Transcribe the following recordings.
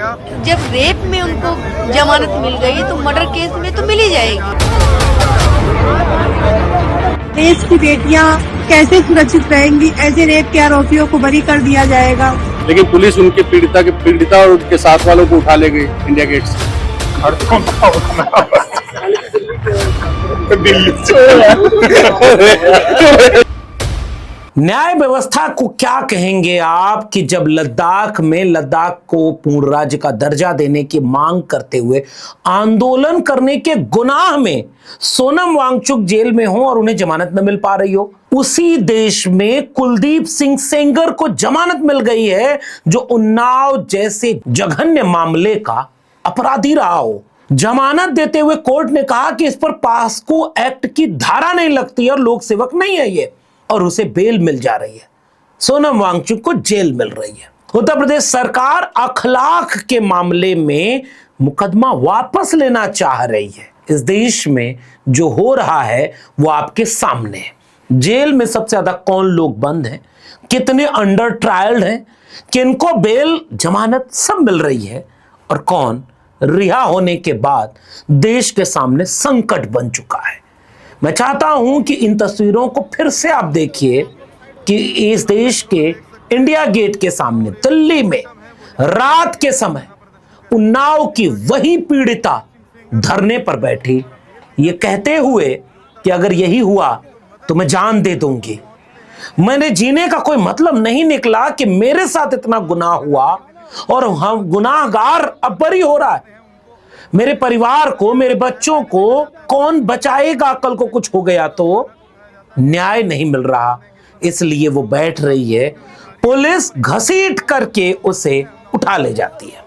गया। जब रेप में उनको जमानत मिल गई तो मर्डर केस में तो मिल ही जाएगी। देश की बेटियां कैसे सुरक्षित रहेंगी? ऐसे रेप के आरोपियों को बरी कर दिया जाएगा। लेकिन पुलिस उनके पीड़िता और उनके साथ वालों को उठा ले गई इंडिया गेट से। दिल्ली न्याय व्यवस्था को क्या कहेंगे आप कि जब लद्दाख को पूर्ण राज्य का दर्जा देने की मांग करते हुए आंदोलन करने के गुनाह में सोनम वांगचुक जेल में हो और उन्हें जमानत न मिल पा रही हो। उसी देश में कुलदीप सिंह सेंगर को जमानत मिल गई है जो उन्नाव जैसे जघन्य मामले का अपराधी रहा हो। जमानत देते हुए कोर्ट ने कहा कि इस पर पास्को एक्ट की धारा नहीं लगती और लोक सेवक नहीं है ये, और उसे बेल मिल जा रही है। सोनम वांगचुक को जेल मिल रही है। उत्तर प्रदेश सरकार अखलाक के मामले में मुकदमा वापस लेना चाह रही है। इस देश में जो हो रहा है वो आपके सामने है। जेल में सबसे ज्यादा कौन लोग बंद हैं, कितने अंडर ट्रायल हैं, किनको बेल जमानत सब मिल रही है, और कौन रिहा होने के बाद देश के सामने संकट बन चुका है। मैं चाहता हूं कि इन तस्वीरों को फिर से आप देखिए कि इस देश के इंडिया गेट के सामने दिल्ली में रात के समय उन्नाव की वही पीड़िता धरने पर बैठी, ये कहते हुए कि अगर यही हुआ तो मैं जान दे दूंगी। मैंने जीने का कोई मतलब नहीं निकला कि मेरे साथ इतना गुनाह हुआ और हम गुनाहगार अब बरी हो रहा है। मेरे परिवार को, मेरे बच्चों को कौन बचाएगा? कल को कुछ हो गया तो न्याय नहीं मिल रहा, इसलिए वो बैठ रही है। पुलिस घसीट करके उसे उठा ले जाती है।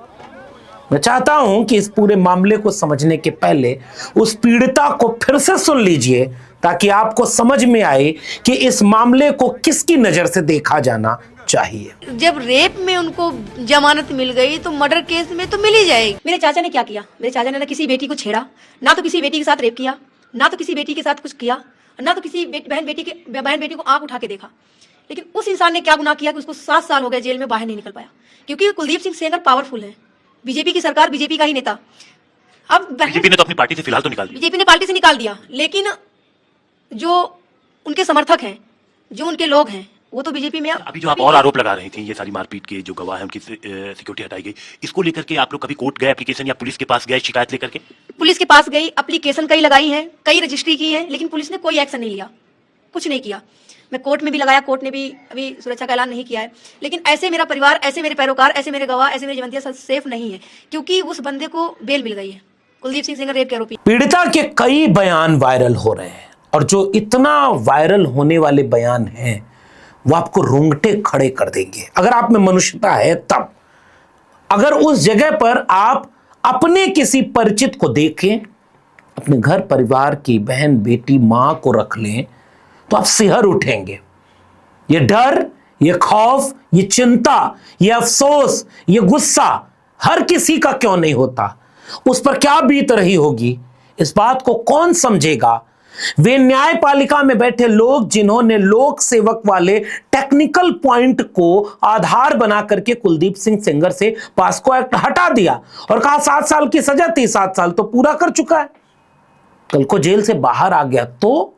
मैं चाहता हूं कि इस पूरे मामले को समझने के पहले उस पीड़िता को फिर से सुन लीजिए ताकि आपको समझ में आए कि इस मामले को किसकी नजर से देखा जाना चाहिए। जब रेप में उनको जमानत मिल गई तो मर्डर केस में तो मिल ही जाएगी। मेरे चाचा ने क्या किया? मेरे चाचा ने ना किसी बेटी को छेड़ा, ना तो किसी बेटी के साथ रेप किया, ना तो किसी बेटी के साथ कुछ किया, ना तो किसी बहन बेटी को आंख उठा के देखा। लेकिन उस इंसान ने क्या गुनाह किया कि उसको 7 साल हो गए जेल में, बाहर नहीं निकल पाया? क्योंकि कुलदीप सिंह सेंगर पावरफुल है, बीजेपी की सरकार, बीजेपी का ही नेता। अब बीजेपी ने तो अपनी पार्टी से फिलहाल तो निकाल दिया। बीजेपी ने पार्टी से निकाल दिया, लेकिन जो उनके समर्थक हैं, जो उनके लोग हैं, वो तो बीजेपी में। अभी जो आप और आरोप लगा रही थी, ये सारी मारपीट के जो गवाह हैं उनकी सिक्योरिटी हटाई गई, इसको लेकर के आप लोग कभी कोर्ट गए एप्लीकेशन या पुलिस के पास गए शिकायत लेकर के? पुलिस के पास गई, एप्लीकेशन कई लगाई है, कई रजिस्ट्री की है, लेकिन पुलिस ने कोई एक्शन नहीं लिया, कुछ नहीं किया। मैं कोर्ट में भी लगाया, कोर्ट ने भी अभी सुरक्षा का ऐलान नहीं किया है। लेकिन ऐसे मेरा परिवार, ऐसे मेरे पैरोकार, ऐसे मेरे गवाह, ऐसे मेरे जवंतिया सब सेफ नहीं है, क्योंकि उस बंदे को बेल मिल गई है, कुलदीप सिंह सेंगर रेप के आरोपी। पीड़िता के कई बयान वायरल हो रहे हैं, और जो इतना वायरल होने वाले बयान हैं वो आपको रोंगटे खड़े कर देंगे अगर आप में मनुष्यता है तब। अगर उस जगह पर आप अपने किसी परिचित को देखें, अपने घर परिवार की बहन, बेटी, मां को रख लें, तो आप सिहर उठेंगे। ये डर, ये खौफ, ये चिंता, ये अफसोस, ये गुस्सा हर किसी का क्यों नहीं होता? उस पर क्या बीत रही होगी, इस बात को कौन समझेगा? वे न्यायपालिका में बैठे लोग जिन्होंने लोक सेवक वाले टेक्निकल पॉइंट को आधार बना करके कुलदीप सिंह सेंगर से पास्को एक्ट हटा दिया और कहा 7 साल की सजा थी, 7 साल तो पूरा कर चुका है, कल को जेल से बाहर आ गया तो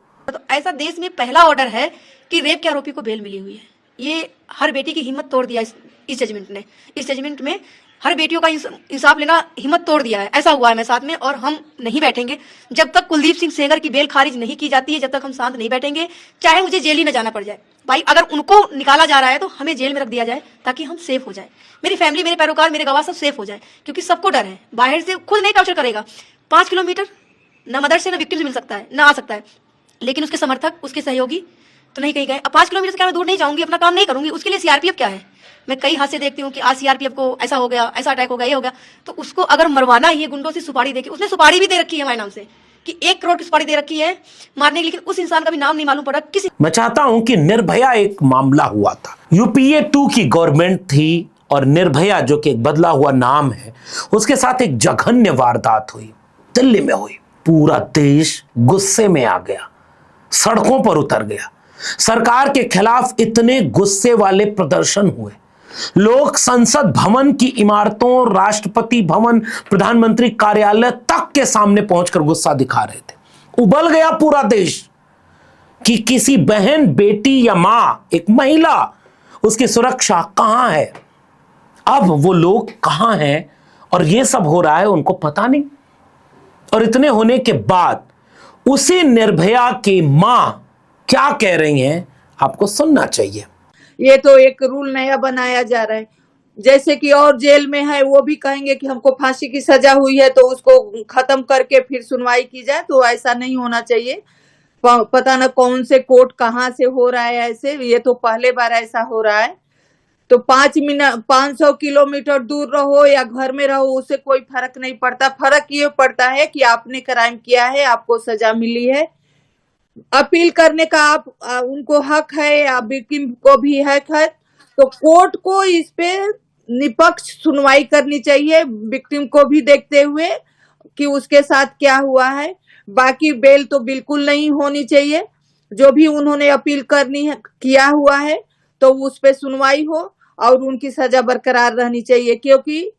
ऐसा देश में पहला ऑर्डर है कि रेप के आरोपी को बेल मिली हुई है। ये हर बेटी की हिम्मत तोड़ दिया इस जजमेंट ने। इस जजमेंट में हर बेटियों का इंसाफ लेना हिम्मत तोड़ दिया है। ऐसा हुआ है मेरे साथ में, और हम नहीं बैठेंगे जब तक कुलदीप सिंह सेंगर की बेल खारिज नहीं की जाती है, जब तक हम शांत नहीं बैठेंगे, चाहे मुझे जेल ही न जाना पड़ जाए। भाई अगर उनको निकाला जा रहा है तो हमें जेल में रख दिया जाए ताकि हम सेफ हो जाए, मेरी फैमिली, मेरे पैरोकार, मेरे गवाह सब सेफ हो जाए, क्योंकि सबको डर है बाहर से खुद नहीं टॉर्चर करेगा। 5 किलोमीटर न मदर से न विक्टिम से मिल सकता है, न आ सकता है, लेकिन उसके समर्थक, उसके सहयोगी तो नहीं कहीं गए। अब 5 किलोमीटर से क्या मैं दूर नहीं जाऊंगी, अपना काम नहीं करूंगी? उसके लिए सीआरपीएफ क्या है? मैं कई हादसे देखती हूँ कि आज सीआरपीएफ को ऐसा हो गया, ऐसा अटैक हो गया, ये हो गया, तो उसको अगर मरवाना ही है गुंडों से सुपारी देके, उसने सुपारी भी दे रखी है हमारे नाम से कि 1 करोड़ की सुपारी दे रखी है मारने की, लेकिन उस इंसान का भी नाम नहीं मालूम पड़ा किसी। मैं चाहता हूं कि निर्भया एक मामला हुआ था, यूपीए 2 की गवर्नमेंट थी और निर्भया जो कि एक बदला हुआ नाम है, उसके साथ एक जघन्य वारदात हुई, दिल्ली में हुई। पूरा देश गुस्से में आ गया, सड़कों पर उतर गया, सरकार के खिलाफ इतने गुस्से वाले प्रदर्शन हुए, लोग संसद भवन की इमारतों, राष्ट्रपति भवन, प्रधानमंत्री कार्यालय तक के सामने पहुंचकर गुस्सा दिखा रहे थे। उबल गया पूरा देश कि किसी बहन, बेटी या मां, एक महिला, उसकी सुरक्षा कहां है। अब वो लोग कहां हैं और ये सब हो रहा है उनको पता नहीं। और इतने होने के बाद उसी निर्भया की मां क्या कह रही हैं, आपको सुनना चाहिए। ये तो एक रूल नया बनाया जा रहा है, जैसे कि और जेल में है वो भी कहेंगे कि हमको फांसी की सजा हुई है तो उसको खत्म करके फिर सुनवाई की जाए, तो ऐसा नहीं होना चाहिए। पता न कौन से कोर्ट कहाँ से हो रहा है ऐसे, ये तो पहले बार ऐसा हो रहा है। तो 500 किलोमीटर दूर रहो या घर में रहो, उससे कोई फर्क नहीं पड़ता। फर्क ये पड़ता है कि आपने क्राइम किया है, आपको सजा मिली है। अपील करने का आप उनको हक है या विक्टिम को भी हक है, तो कोर्ट को इस पे निष्पक्ष सुनवाई करनी चाहिए, विक्टिम को भी देखते हुए कि उसके साथ क्या हुआ है। बाकी बेल तो बिल्कुल नहीं होनी चाहिए। जो भी उन्होंने अपील करनी है, किया हुआ है, तो उस पे सुनवाई हो और उनकी सजा बरकरार रहनी चाहिए, क्योंकि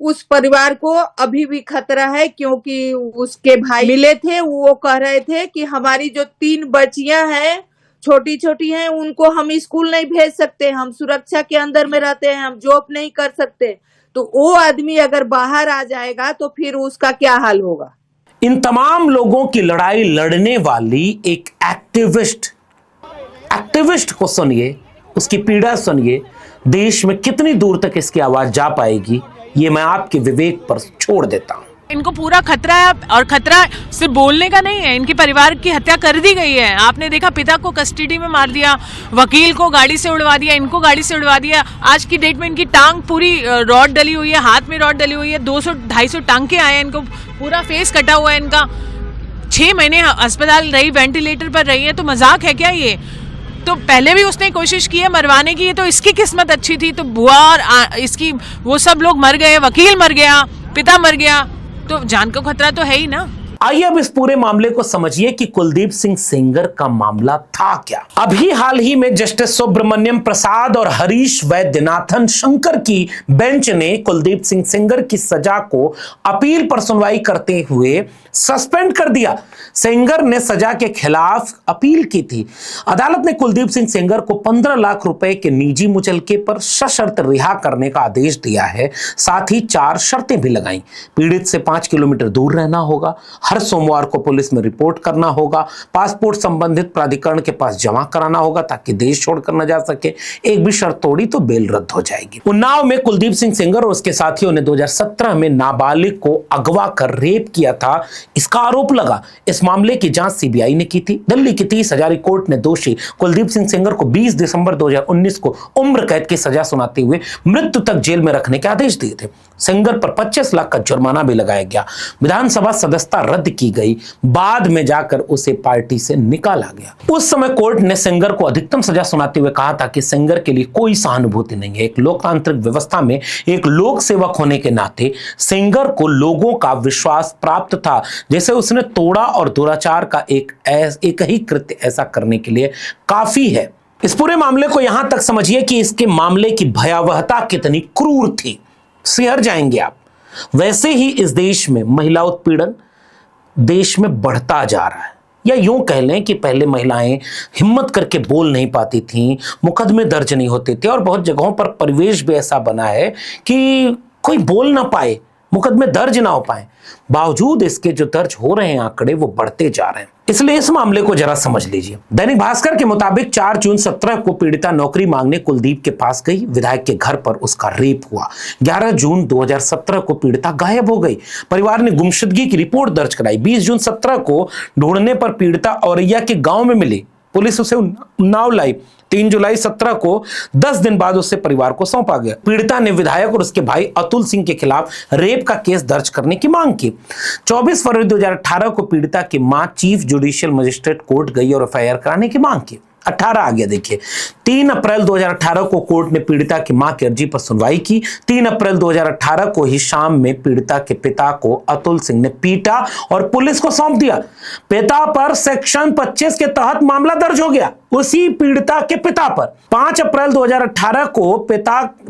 उस परिवार को अभी भी खतरा है। क्योंकि उसके भाई मिले थे, वो कह रहे थे कि हमारी जो 3 बच्चियां हैं, छोटी छोटी हैं, उनको हम स्कूल नहीं भेज सकते, हम सुरक्षा के अंदर में रहते हैं, हम जॉब नहीं कर सकते। तो वो आदमी अगर बाहर आ जाएगा तो फिर उसका क्या हाल होगा। इन तमाम लोगों की लड़ाई लड़ने वाली एक एक्टिविस्ट को सुनिए, उसकी पीड़ा सुनिए। देश में कितनी दूर तक इसकी आवाज जा पाएगी, ये मैं आपके विवेक पर छोड़ देता हूं। इनको पूरा खतरा है, और खतरा सिर्फ बोलने का नहीं है, इनके परिवार की हत्या कर दी गई है। आपने देखा, पिता को कस्टडी में मार दिया, वकील को गाड़ी से उड़वा दिया, इनको गाड़ी से उड़वा दिया। आज की डेट में इनकी टांग पूरी रॉड डली हुई है, हाथ में रॉड डली हुई है, 200-250 टांके आए हैं, इनको पूरा फेस कटा हुआ है इनका। 6 महीने अस्पताल रही, वेंटिलेटर पर रही है, तो मजाक है क्या ये। तो पहले भी उसने कोशिश की है मरवाने की, तो इसकी किस्मत अच्छी थी, तो बुआ और इसकी वो सब लोग मर गए, वकील मर गया, पिता मर गया, तो जान का खतरा तो है ही ना। आइए अब इस पूरे मामले को समझिए कि कुलदीप सिंह सेंगर का मामला था क्या। अभी हाल ही में जस्टिस सुब्रमण्यम प्रसाद और हरीश वैद्यनाथन शंकर की बेंच ने कुलदीप सिंह सेंगर की सजा को अपील पर सुनवाई करते हुए सस्पेंड कर दिया। सेंगर ने सजा के खिलाफ अपील की थी। अदालत ने कुलदीप सिंह सेंगर को 15 लाख रुपए के निजी मुचलके पर सशर्त रिहा करने का आदेश दिया है। साथ ही 4 शर्तें भी लगाई। पीड़ित से 5 किलोमीटर दूर रहना होगा, हर सोमवार को पुलिस में रिपोर्ट करना होगा, पासपोर्ट संबंधित प्राधिकरण के पास जमा कराना होगा ताकि देश छोड़कर न जा सके। एक भी शर्त तोड़ी तो बेल रद्द हो जाएगी। उन्नाव में कुलदीप सिंह सेंगर और उसके साथियों ने 2017 में नाबालिग को अगवा कर रेप किया था, इसका आरोप लगा। इस मामले की जांच सीबीआई ने की थी। दिल्ली की 30 हजारी कोर्ट ने दोषी कुलदीप सिंह सेंगर को 20 दिसंबर 2019 को उम्र कैद की सजा सुनाते हुए मृत्यु तक जेल में रखने के आदेश दिए थे। सेंगर पर 25 लाख का जुर्माना भी लगाया गया। विधानसभा सदस्यता रद्द की गई, बाद में जाकर उसे पार्टी से निकाला गया। उस समय कोर्ट ने सेंगर को अधिकतम सजा सुनाते हुए कहा था कि सेंगर के लिए कोई सहानुभूति नहीं है। एक लोकतांत्रिक व्यवस्था में एक लोक सेवक होने के नाते सेंगर को लोगों का विश्वास प्राप्त था, जैसे उसने तोड़ा और दुराचार का एक ही कृत्य ऐसा करने के लिए काफी है। इस पूरे मामले को यहां तक समझिए कि इसके मामले की भयावहता कितनी क्रूर थी, सिहर जाएंगे आप। वैसे ही इस देश में महिला उत्पीड़न देश में बढ़ता जा रहा है, या यूं कह लें कि पहले महिलाएं हिम्मत करके बोल नहीं पाती थीं, मुकदमे दर्ज नहीं होते थे, और बहुत जगहों पर परिवेश भी ऐसा बना है कि कोई बोल ना पाए, मुकदमे दर्ज ना हो पाए। बावजूद इसके जो दर्ज हो रहे हैं आंकड़े वो बढ़ते जा रहे हैं। इसलिए इस मामले को जरा समझ लीजिए। दैनिक भास्कर के मुताबिक 4 जून 17 को पीड़िता नौकरी मांगने कुलदीप के पास गई। विधायक के घर पर उसका रेप हुआ। 11 जून 2017 को पीड़िता गायब हो गई। परिवार ने गुमशुदगी की रिपोर्ट दर्ज कराई। 20 जून 17 को ढूंढने पर पीड़िता औरैया के गांव में मिली। पुलिस उसे उन्नाव लाई। 3 जुलाई 17 को 10 दिन बाद उससे परिवार को सौंपा गया। पीड़िता ने विधायक और उसके भाई अतुल सिंह के खिलाफ रेप का केस दर्ज करने की मांग की। 24 फरवरी 2018 को पीड़िता की मां चीफ जुडिशियल मजिस्ट्रेट कोर्ट गई और एफआईआर कराने की मांग की। 18 आ गया देखिए। 3 अप्रैल 2018 को कोर्ट ने पीड़िता की मां की अर्जी पर सुनवाई की। 3 अप्रैल 2018 को ही शाम में पीड़िता के पिता को अतुल सिंह ने पीटा और पुलिस को सौंप दिया। पिता पर सेक्शन 25 के तहत मामला दर्ज हो गया। उसी पीड़िता के पिता पर। 5 अप्रैल 2018 को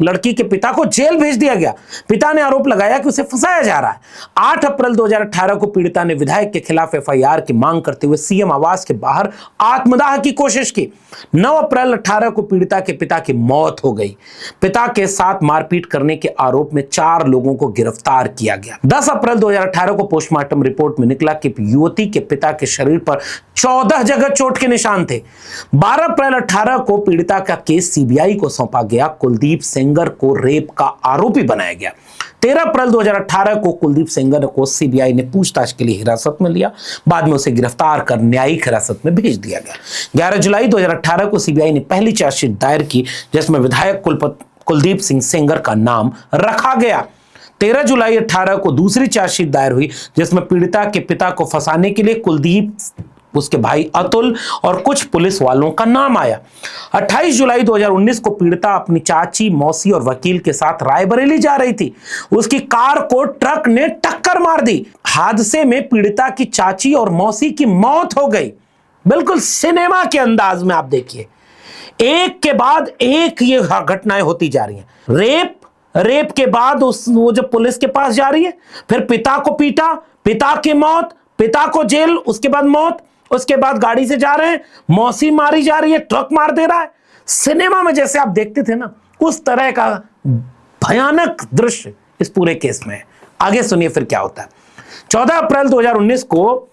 लड़की के पिता को जेल भेज दिया गया। पिता ने आरोप लगाया कि उसे फंसाया जा रहा है। 8 अप्रैल 2018 को पीड़िता ने विधायक के खिलाफ एफआईआर की मांग करते हुए सीएम आवास के बाहर आत्मदाह की कोशिश की। 9 अप्रैल 18 को पीड़िता के पिता की मौत हो गई। पिता के साथ मारपीट करने के आरोप में 4 लोगों को गिरफ्तार किया गया। 10 अप्रैल 2018 को पोस्टमार्टम रिपोर्ट में निकला कि युवती के पिता के शरीर पर 14 जगह चोट के निशान थे। 12 अप्रैल 18 को पीड़िता का केस सीबीआई को सौंपा गया। कुलदीप सेंगर को रेप का आरोपी बनाया गया। 13 अप्रैल 2018 को कुलदीप सेंगर को सीबीआई ने पूछताछ के लिए हिरासत में लिया। बाद में उसे गिरफ्तार कर न्यायिक हिरासत में भेज दिया गया। 11 जुलाई 2018 को सीबीआई ने पहली चार्जशीट दायर की जिसमें विधायक कुलदीप सिंह सेंगर का नाम रखा गया। 13 जुलाई 18 को दूसरी चार्जशीट दायर हुई जिसमें पीड़िता के पिता को फंसाने के लिए कुलदीप, उसके भाई अतुल और कुछ पुलिस वालों का नाम आया। 28 जुलाई 2019 को पीड़िता अपनी चाची, मौसी और वकील के साथ रायबरेली जा रही थी। उसकी कार को ट्रक ने टक्कर मार दी। हादसे में पीड़िता की चाची और मौसी की मौत हो गई। बिल्कुल सिनेमा के अंदाज में आप देखिए, एक के बाद एक ये घटनाएं होती जा रही हैं। रेप के बाद वो जब पुलिस के पास जा रही है, फिर पिता को पीटा, पिता की मौत, पिता को जेल, उसके बाद मौत, उसके बाद गाड़ी से जा रहे हैं, मौसी मारी जा रही है, ट्रक मार दे रहा है। सिनेमा में जैसे आप देखते थे ना, उस तरह का भयानक दृश्य इस पूरे केस में है। आगे सुनिए फिर क्या होता है। 14 अप्रैल 2019 को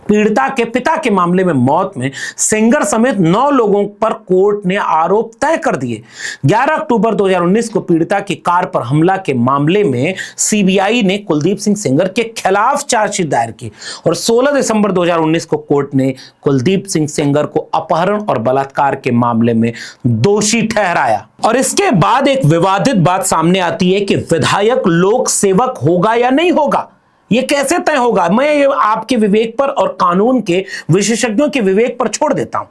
पीड़िता के पिता के मामले में मौत में सेंगर समेत 9 लोगों पर कोर्ट ने आरोप तय कर दिए। 11 अक्टूबर 2019 को पीड़िता की कार पर हमला के मामले में सीबीआई ने कुलदीप सिंह सेंगर के खिलाफ चार्जशीट दायर की और 16 दिसंबर 2019 को कोर्ट ने कुलदीप सिंह सेंगर को अपहरण और बलात्कार के मामले में दोषी ठहराया। और इसके बाद एक विवादित बात सामने आती है कि विधायक लोक सेवक होगा या नहीं होगा। ये कैसे तय होगा? मैं ये आपके विवेक पर और कानून के विशेषज्ञों के विवेक पर छोड़ देता हूं।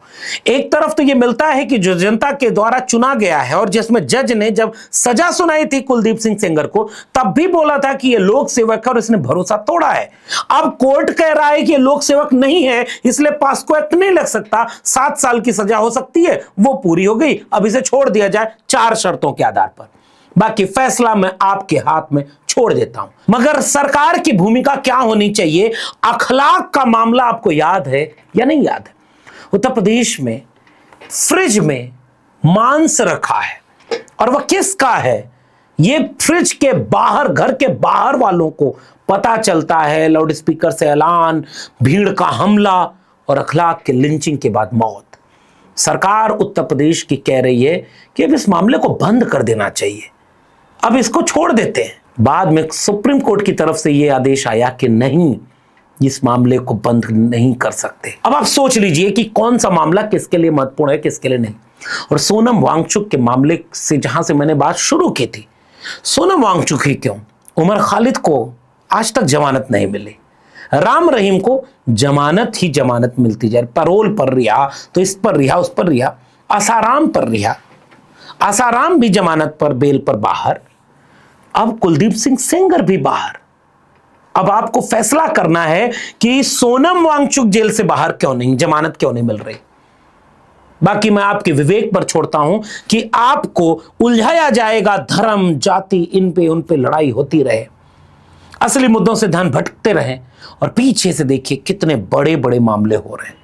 एक तरफ तो ये मिलता है कि जो जनता के द्वारा चुना गया है और जिसमें जज ने जब सजा सुनाई थी कुलदीप सिंह सेंगर को, तब भी बोला था कि ये लोक सेवक है और इसने भरोसा तोड़ा है। अब कोर्ट कह रहा है कि ये लोक सेवक नहीं है, इसलिए पास्को एक्ट नहीं लग सकता, 7 साल की सजा हो सकती है, वो पूरी हो गई। अब इसे छोड़ दिया जाए 4 शर्तों के आधार पर। बाकी फैसला मैं आपके हाथ में छोड़ देता हूं। मगर सरकार की भूमिका क्या होनी चाहिए? अखलाक का मामला आपको याद है या नहीं याद है? उत्तर प्रदेश में फ्रिज में मांस रखा है और वह किसका है? ये फ्रिज के बाहर, घर के बाहर वालों को पता चलता है। लाउड स्पीकर से ऐलान, भीड़ का हमला और अखलाक के लिंचिंग के बाद मौत। सरकार उत्तर प्रदेश की कह रही है कि अब इस मामले को बंद कर देना चाहिए, अब इसको छोड़ देते हैं। बाद में सुप्रीम कोर्ट की तरफ से यह आदेश आया कि नहीं, इस मामले को बंद नहीं कर सकते। अब आप सोच लीजिए कि कौन सा मामला किसके लिए महत्वपूर्ण है, किसके लिए नहीं। और सोनम वांगचुक के मामले से जहां से मैंने बात शुरू की थी, सोनम वांगचुक ही क्यों, उमर खालिद को आज तक जमानत नहीं मिली, राम रहीम को जमानत ही जमानत मिलती जा रही, पैरोल पर रिहा, तो इस पर रिहा, उस पर रिहा, आसाराम पर रिहा, आसाराम भी जमानत पर, बेल पर बाहर, अब कुलदीप सिंह सेंगर भी बाहर। अब आपको फैसला करना है कि सोनम वांगचुक जेल से बाहर क्यों नहीं, जमानत क्यों नहीं मिल रही। बाकी मैं आपके विवेक पर छोड़ता हूं कि आपको उलझाया जाएगा, धर्म, जाति, इन पे उन पे लड़ाई होती रहे, असली मुद्दों से ध्यान भटकते रहे और पीछे से देखिए कितने बड़े बड़े मामले हो रहे हैं।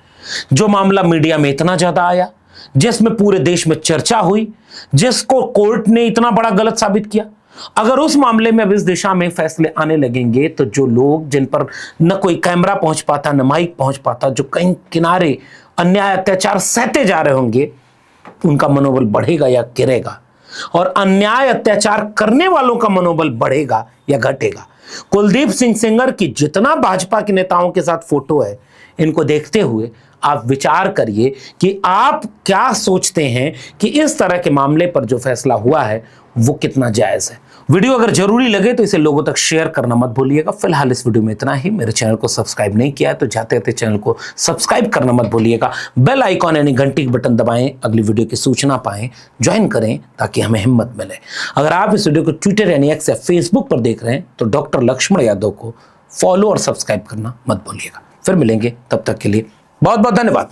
जो मामला मीडिया में इतना ज्यादा आया, जिसमें पूरे देश में चर्चा हुई, जिसको कोर्ट ने इतना बड़ा गलत साबित किया, अगर उस मामले में अब इस दिशा में फैसले आने लगेंगे तो जो लोग, जिन पर न कोई कैमरा पहुंच पाता, न माइक पहुंच पाता, जो कहीं किनारे अन्याय अत्याचार सहते जा रहे होंगे, उनका मनोबल बढ़ेगा या गिरेगा? और अन्याय अत्याचार करने वालों का मनोबल बढ़ेगा या घटेगा? कुलदीप सिंह सेंगर की जितना भाजपा के नेताओं के साथ फोटो है, इनको देखते हुए आप विचार करिए कि आप क्या सोचते हैं कि इस तरह के मामले पर जो फैसला हुआ है वो कितना जायज है। वीडियो अगर जरूरी लगे तो इसे लोगों तक शेयर करना मत भूलिएगा। फिलहाल इस वीडियो में इतना ही। मेरे चैनल को सब्सक्राइब नहीं किया है तो जाते जाते चैनल को सब्सक्राइब करना मत भूलिएगा। बेल आइकॉन यानी घंटी की बटन दबाएं, अगली वीडियो की सूचना पाएं, ज्वाइन करें ताकि हमें हिम्मत मिले। अगर आप इस वीडियो को ट्विटर यानी एक्स या फेसबुक पर देख रहे हैं तो डॉक्टर लक्ष्मण यादव को फॉलो और सब्सक्राइब करना मत भूलिएगा। फिर मिलेंगे, तब तक के लिए बहुत बहुत धन्यवाद।